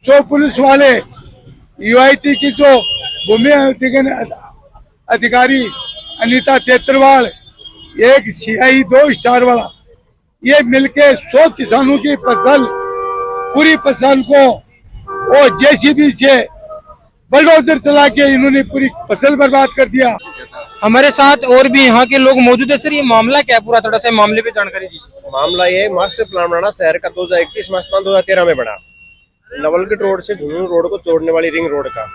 100 police वाले, UIT की जो भूमि अधिकारी अनीता तेतरवाल, एक सीआई 2 स्टार वाला, ये मिलके 100 किसानों की फसल, पूरी फसल को और जेसीबी से बुलडोजर चला के इन्होंने पूरी फसल बर्बाद कर दिया। हमारे साथ और भी यहाँ के लोग मौजूद है। सर, ये मामला क्या है पूरा, थोड़ा सा मामले पे जानकारी दीजिए। मामला ये मास्टर प्लान बना शहर का 2021 मास्टर प्लान 2013 में बना, नवलगढ़ रोड से झुंझुनू रोड को जोड़ने वाली रिंग रोड का।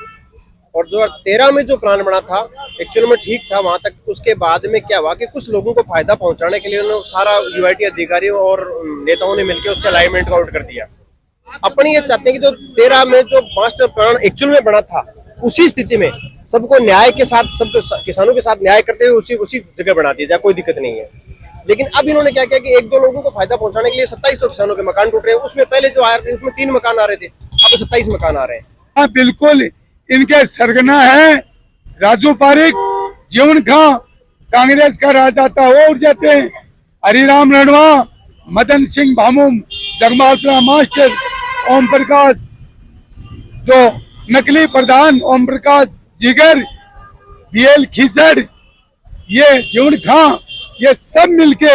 और 2013 में जो प्लान बना था एक्चुअल में ठीक था वहां तक। उसके बाद में क्या हुआ कि कुछ लोगों को फायदा पहुंचाने के लिए उन्होंने सारा यूआईटी अधिकारियों और नेताओं ने मिलकर उसका अलाइनमेंट आउट कर दिया। अपन ये चाहते हैं कि जो 13 में जो मास्टर प्लान एक्चुअल में बना था उसी स्थिति में सबको न्याय के साथ, सब किसानों के साथ न्याय करते हुए उसी जगह बना दिया जाए, कोई दिक्कत नहीं है। लेकिन अब इन्होंने क्या किया कि 1-2 लोगों को फायदा पहुंचाने के लिए 27 किसानों के मकान टूट रहे हैं। उसमें पहले जो आ रहे थे उसमें 3 मकान आ रहे थे, अब 27 मकान आ रहे हैं। हाँ बिल्कुल, इनके सरगना है राजू पारिक, जीवन खां, कांग्रेस का राजदाता वो उठ जाते हैं, हरिराम रणवा, मदन सिंह भामुम, जगमालपुरा मास्टर, ओम प्रकाश जो नकली प्रधान, ओम प्रकाश जिगर, बीएल खिचड़, ये जीवन खां, ये सब मिलके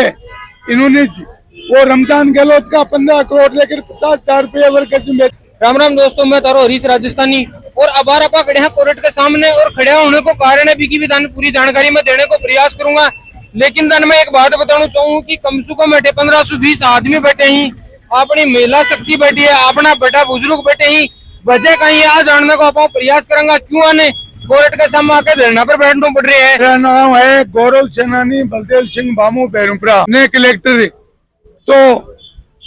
इन्होंने वो रमजान गहलोत का 15 करोड़ लेकर 50,000 रुपये वर्ग में। राम राम दोस्तों, मैं तारो हरीश राजस्थानी और अबार आपा खड़े हैं कोर्ट के सामने। और खड़े होने को कारण है बिकी विधान पूरी जानकारी मैं देने को प्रयास करूंगा। लेकिन धन मैं एक बात बताना चाहूँ कि कम से कम बैठे 1520 आदमी बैठे ही, अपनी महिला शक्ति बैठी है, अपना बेटा बुजुर्ग बैठे ही। वजह कहीं आज जानने को आप प्रयास करेंगे क्यों आने कोर्ट के सामने आके धरना पर बैठना पड़ रही है। मेरा नाम है गौरव सेनानी बलदेव सिंह भामू बैरुपुरा ने कलेक्टर। तो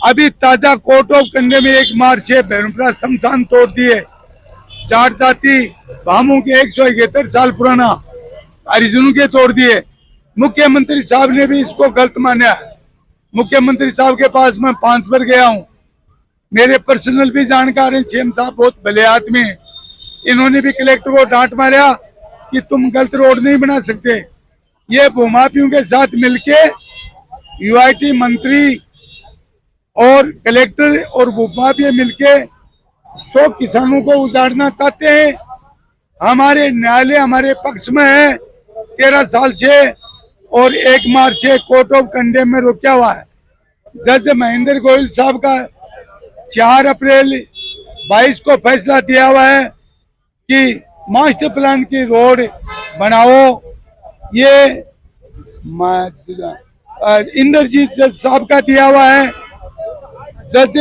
अभी ताजा कोर्ट ऑफ कंडे में 1 मार्च से बैरुपुरा शमशान तोड़ दिए। 4 जाति भामू के 171 साल पुराना हरिजनों के तोड़ दिए। मुख्यमंत्री साहब ने भी इसको गलत माना। मुख्यमंत्री साहब के पास मैं 5 बार गया हूँ, मेरे पर्सनल भी जानकार हैं, सीएम साहब बहुत भले आदमी हैं। इन्होंने भी कलेक्टर को डांट मारा कि तुम गलत रोड नहीं बना सकते। ये भूमाफियों के साथ मिलके यूआईटी मंत्री और कलेक्टर और भूमाफिया मिलके 100 किसानों को उजाड़ना चाहते हैं। हमारे न्यायालय हमारे पक्ष में है 13 साल से, और 1 मार्च से कोर्ट ऑफ कंडेम में रुका हुआ है। जज महेंद्र गोयल साहब का 4 अप्रैल 22 को फैसला दिया हुआ है कि मास्टर प्लान की रोड बनाओ। ये इंद्रजीत जज साहब का दिया हुआ है। जज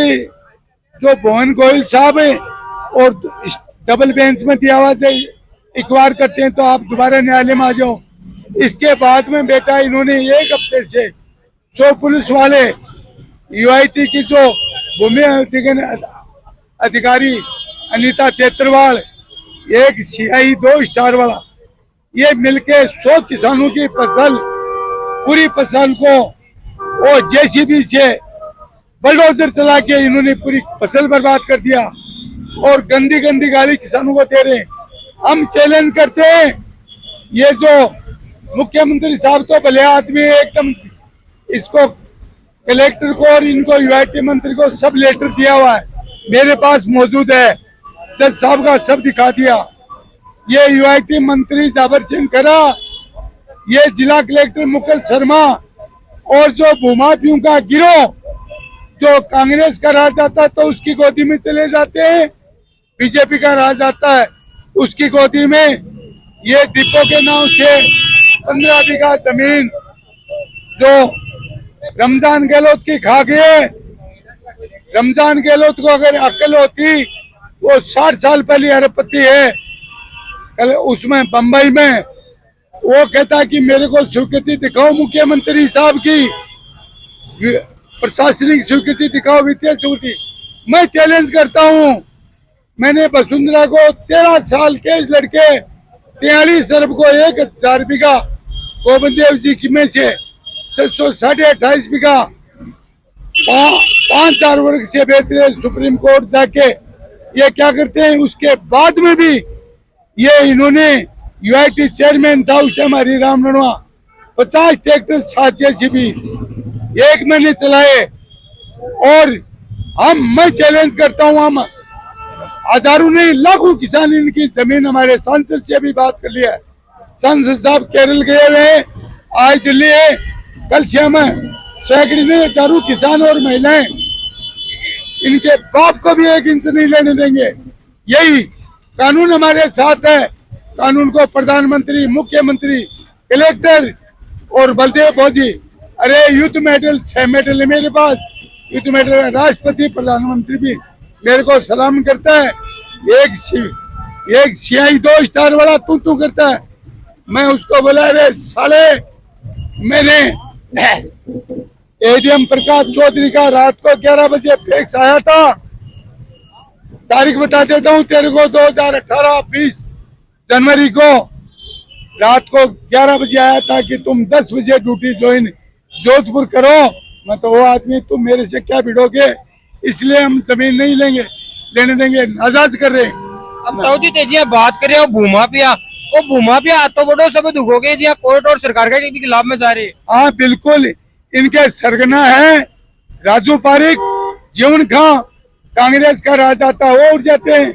जो भुवन गोयल साहब है और डबल बेंच में दिया हुआ से इकबार करते हैं तो आप दोबारा न्यायालय में आ जाओ। इसके बाद में बेटा इन्होंने 1 हफ्ते से 100 पुलिस वाले, यूआईटी की जो भूमि अधिकारी अनीता तेतरवाल, एक सीआई 2 स्टार वाला, ये मिलके 100 किसानों की फसल, पूरी फसल को और जेसीबी से बुलडोजर चला के इन्होंने पूरी फसल बर्बाद कर दिया और गंदी गंदी गाली किसानों को दे रहे हैं। हम चैलेंज करते हैं, ये जो मुख्यमंत्री साहब तो भले आदमी है एकदम, इसको कलेक्टर को और इनको यूआईटी मंत्री को सब लेटर दिया हुआ है, मेरे पास मौजूद है। जज साहब का सब दिखा दिया। ये यूआईटी मंत्री जाबर सिंह खरा, ये जिला कलेक्टर मुकुल शर्मा और जो भूमाफियों का गिरोह जो कांग्रेस का राज आता है तो उसकी गोदी में चले जाते हैं, बीजेपी का राज आता है उसकी गोदी में। ये डिपो के नाम से 15 बीघा जमीन जो रमजान गहलोत की खा गए। रमजान गहलोत को अगर अक्ल होती, वो 60 साल पहले अरबपति है। कल उसमें बंबई में वो कहता कि मेरे को स्वीकृति दिखाओ मुख्यमंत्री साहब की, प्रशासनिक स्वीकृति दिखाओ, वित्तीय स्वीकृति। मैं चैलेंज करता हूँ, मैंने वसुंधरा को 13 साल के इस लड़के 43 अरब को 1000 बीघा गोविंद देव जी की में से 628 बीघा 5-4 वर्ग से बेच रहे। सुप्रीम कोर्ट जाके ये क्या करते हैं, उसके बाद में भी ये इन्होंने यूआईटी चेयरमैन था उस time Hariram Ranwa, 50 tractor 7 JCB 1 महीने चलाए। और मैं चैलेंज करता हूँ, हम हजारों नहीं लाखों किसान इनकी जमीन हमारे सांसद से भी बात कर लिया है। सांसद साहब केरल गए हुए हैं, आज दिल्ली है, कल शाम है। सैकड़ों नहीं हजारों किसान और महिलाएं इनके बाप को भी एक इंच नहीं लेने देंगे। यही कानून हमारे साथ है। कानून को प्रधानमंत्री, मुख्यमंत्री, कलेक्टर और बलदेव फौजी, अरे युद्ध मेडल 6 मेडल है मेरे पास, युद्ध मेडल। राष्ट्रपति, प्रधानमंत्री भी मेरे को सलाम करता है। एक सियाही 2 स्टार वाला तू करता है। मैं उसको बोला, अरे साले, मैंने एडीएम प्रकाश चौधरी का रात को 11 बजे फैक्स आया था। तारीख बता देता हूँ तेरे को, 2018 20 जनवरी को रात को 11 बजे आया था कि तुम 10 बजे ड्यूटी ज्वाइन जोधपुर करो। मैं तो वो आदमी, तुम मेरे से क्या भिड़ोगे, इसलिए हम जमीन नहीं लेने देंगे, नाजाज कर रहे हैं। अब ताऊ जी तेजिया बात करें वो भूमाफिया, वो भूमाफिया तो बड़ो सब दुखोगे जी, कोर्ट और सरकार के भी खिलाफ में जा रहे हैं। हाँ बिल्कुल, इनके सरगना है राजू पारिक, जीवन खां, कांग्रेस का राजदाता वो उठ जाते हैं,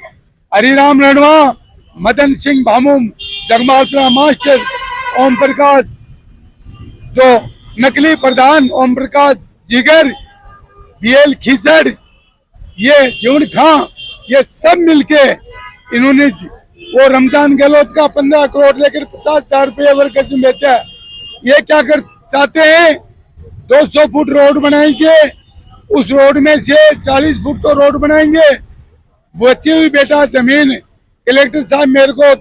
हरिराम रणवा, मदन सिंह भामू, जगमालपुरा मास्टर, ओम प्रकाश, जो नकली प्रधान ओम प्रकाश जिगर, बीएल खिचड़, ये जीवन खां, ये सब मिलके इन्होंने वो रमजान गहलोत का 15 करोड़ लेकर 50,000 रुपये वर्कर्स में बेचा है। ये क्या कर चाहते हैं, 200 फुट रोड बनाएंगे, उस रोड में से 40 फुट तो रोड बनाएंगे। बची हुई बेटा जमीन, कलेक्टर साहब मेरे को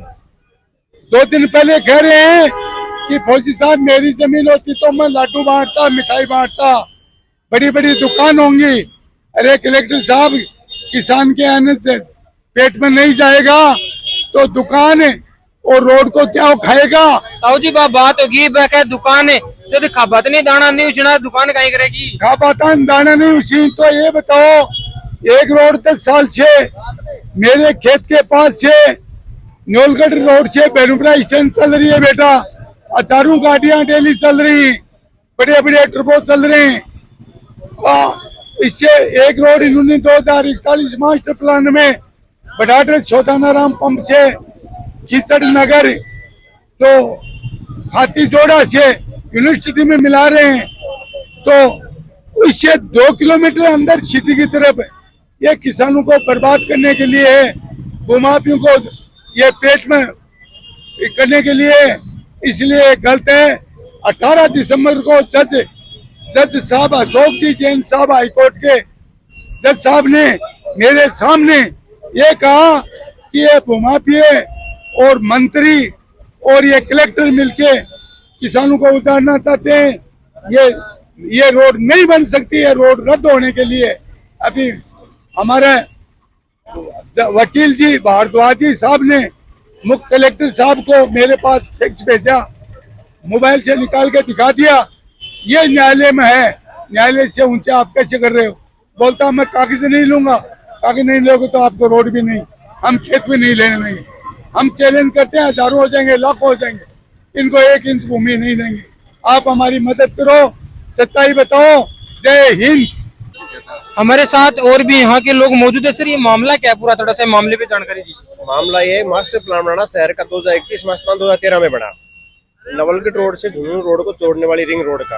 2 दिन पहले कह रहे हैं कि फौजी साहब मेरी जमीन होती तो मैं लाडू बांटता, मिठाई बांटता, बड़ी बड़ी दुकान होंगी। अरे कलेक्टर साहब, किसान के आने से पेट में नहीं जाएगा तो दुकान और रोड को क्या खाएगा। ताऊ जी बात होगी दुकान है तो खाबात नहीं दाना नहीं उछना, दुकान कहीं करेगी। खाबाता दाना नहीं उछी तो ये बताओ, एक रोड 10 साल से मेरे खेत के पास से न्योलगढ़ रोड से बेनुपुरा स्टैंड चल रही है बेटा, हजारों गाड़ियां डेली चल रही, बड़े बड़े ट्रबो चल रहे हैं। इससे एक रोड इन्होंने 2041 मास्टर प्लान में बडाटर छोटानाराम पंप से खिचड़ नगर तो खाती जोड़ा से यूनिवर्सिटी में मिला रहे हैं, तो इससे 2 किलोमीटर अंदर सिटी की तरफ ये किसानों को बर्बाद करने के लिए है, भूमाफियों को ये पेट में करने के लिए, इसलिए गलत है। 18 दिसंबर को जज साहब अशोक जी जैन साहब हाईकोर्ट के जज साहब ने मेरे सामने ये कहा कि ये भूमाफिया और मंत्री और ये कलेक्टर मिलके किसानों को उतारना चाहते हैं। ये रोड नहीं बन सकती है, रोड रद्द होने के लिए अभी हमारे वकील जी भारद्वाज जी साहब ने मुख्य कलेक्टर साहब को मेरे पास फैक्स भेजा, मोबाइल से निकाल के दिखा दिया, ये न्यायालय में है, न्यायालय से ऊंचे आप कैसे कर रहे हो। बोलता मैं कागज नहीं लूंगा, कागज नहीं लोगे तो आपको रोड भी नहीं, हम खेत में नहीं लेने देंगे। हम चैलेंज करते हैं, हजारों हो जाएंगे, लाखों हो जाएंगे, इनको 1 इंच भूमि नहीं देंगे। आप हमारी मदद करो, सच्चाई बताओ। जय हिंद। हमारे साथ और भी यहाँ के लोग मौजूद है। सर ये मामला क्या है, पूरा थोड़ा सा मामले पे जानकारी दीजिए। मामला ये मास्टर प्लान बनाना शहर का 2021 मास्टर प्लान 2013 में बना, नवलगढ़ रोड से झुंझुनू रोड को जोड़ने वाली रिंग रोड का।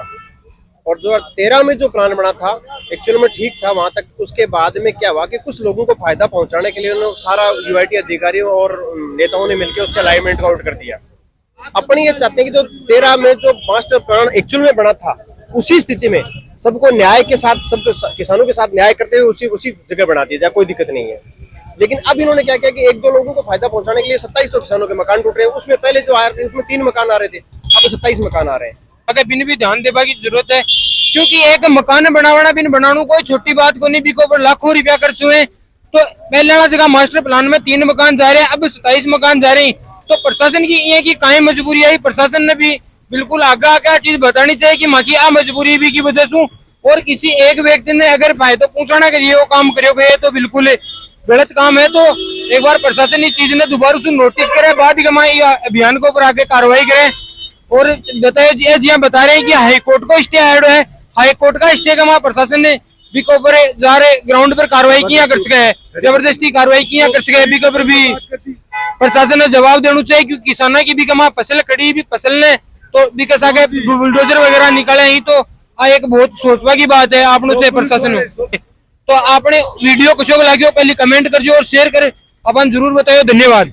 और 2013 में जो प्लान बना था एक्चुअल में ठीक था वहां तक। उसके बाद में क्या हुआ कि कुछ लोगों को फायदा पहुंचाने के लिए उन्होंने सारा यूआईटी अधिकारियों और नेताओं ने मिलकर उसका अलाइनमेंट आउट कर दिया। अपनी ये चाहते हैं कि जो 13 में जो मास्टर प्लान एक्चुअल में बना था उसी स्थिति में सबको न्याय के साथ, सब किसानों के साथ न्याय करते हुए उसी जगह बना दिया जाए, कोई दिक्कत नहीं है। लेकिन अब इन्होंने क्या किया कि 1-2 लोगों को फायदा पहुंचाने के लिए 27 तो किसानों के मकान टूट रहे हैं। उसमें पहले जो आ रहे थे उसमें 3 मकान आ रहे थे, अब 27 मकान आ रहे हैं। अगर बिन भी ध्यान देने की जरूरत है, क्योंकि एक मकान बनाना बिन बनाने कोई छोटी बात को नहीं, बिको पर लाखों रुपया खर्च हुए। तो पहले जगह मास्टर प्लान में 3 मकान जा रहे हैं, अब 27 मकान जा रहे हैं। तो प्रशासन की ये की कायम मजबूरी है, प्रशासन ने भी बिल्कुल आगे आगे चीज बतानी चाहिए कि माँ की आ मजबूरी भी की वजह से, और किसी एक व्यक्ति ने अगर फायदा पहुंचाने के लिए वो काम करोगे तो बिल्कुल गलत काम है। तो एक बार प्रशासन इस चीज ने दोबारा उसको नोटिस करे, बाद ही अभियान के ऊपर आगे कार्रवाई करे। और बताए जी बता रहे हैं कि हाईकोर्ट को स्टे आया है, हाईकोर्ट का स्टे का प्रशासन ने बीके ऊपर जा रहे ग्राउंड पर कार्रवाई किया कर सके, जबरदस्ती कार्रवाई किया कर सके, बीके ऊपर भी प्रशासन ने जवाब देना चाहिए। क्योंकि किसाना की भी कमा फसल खड़ी भी फसल ने तो बीके सागे बुलडोजर वगैरह निकाले ही तो आ एक बहुत सोचवा की बात है। आपने चाहिए प्रशासन तो आपने वीडियो कुछ लगे पहले कमेंट कर और शेयर कर अपन जरूर बताओ। धन्यवाद।